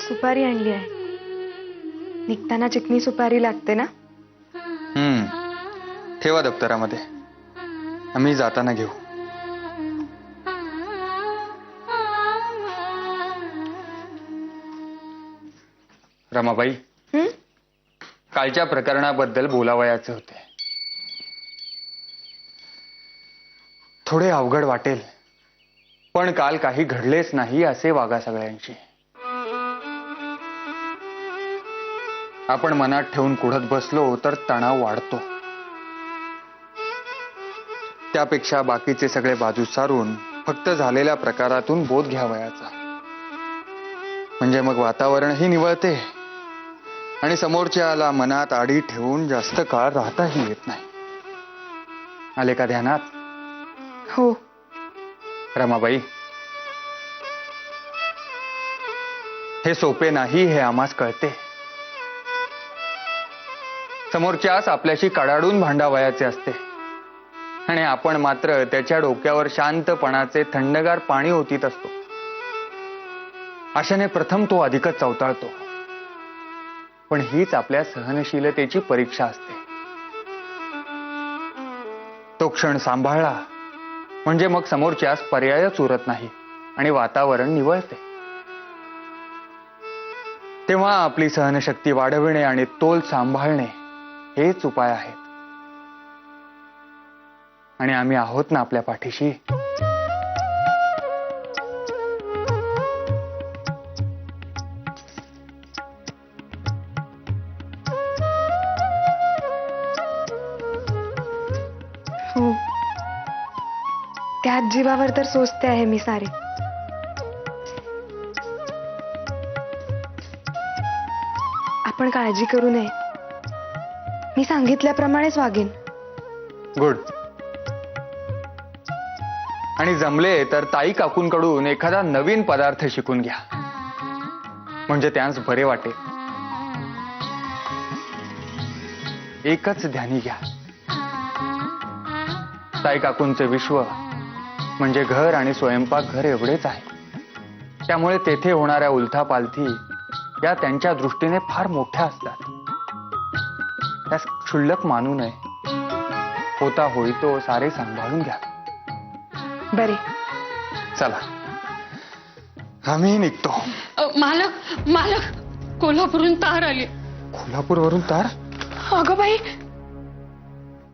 सुपारी आणली आहे. निघताना चिकनी सुपारी लागते ना? ठेवा दप्तरामध्ये, आम्ही जाताना घेऊ. रमाबाई, कालच्या प्रकरणाबद्दल बोलावयाचे होते. थोडे अवघड वाटेल, पण काल काही घडलेच नाही असे वागा सगळ्यांशी. आपण मनात ठेवून कुढत बसलो तर तणाव वाढतो. त्यापेक्षा बाकीचे सगळे बाजू सारून फक्त झालेल्या प्रकारातून बोध घ्यावयाचा. म्हणजे मग वातावरणही निवळते आणि समोरच्याला मनात आडी ठेवून जास्त काळ राहताही येत नाही. आले का ध्यानात? हो. रमाबाई, हे सोपे नाही हे आम्हास कळते. समोरच्यास आपल्याशी कडाडून भांडावयाचे असते आणि आपण मात्र त्याच्या डोक्यावर शांतपणाचे थंडगार पाणी ओतीत असतो. अशाने प्रथम तो अधिकच चवताळतो. पण हीच आपल्या सहनशीलतेची परीक्षा असते. तो क्षण सांभाळला म्हणजे मग समोरच्यास पर्यायच उरत नाही आणि वातावरण निवळते. तेव्हा आपली सहनशक्ती वाढविणे आणि तोल सांभाळणे हेच उपाय आहेत. आणि आम्ही आहोत ना आपल्या पाठीशी. हो, त्याच जीवावर तर सोचते आहे मी सारे. आपण काळजी करू नये. मी सांगितल्याप्रमाणेच वागेन. गुड. आणि जमले तर ताई काकूंकडून एखादा नवीन पदार्थ शिकून घ्या, म्हणजे त्यांस बरे वाटेल. एकच ध्यानी घ्या. ताई काकूंचे विश्व म्हणजे घर आणि स्वयंपाक घर एवढेच आहे. त्यामुळे तेथे होणाऱ्या उलथापालथी या त्यांच्या दृष्टीने फार मोठ्या असतात. त्यास क्षुल्लक मानू नये. होता होई तो सारे सांभाळून घ्या. बरे, चला आम्ही निघतो. मालक, कोल्हापूरहून तार आली. कोल्हापूरवरून तार? अगं बाई,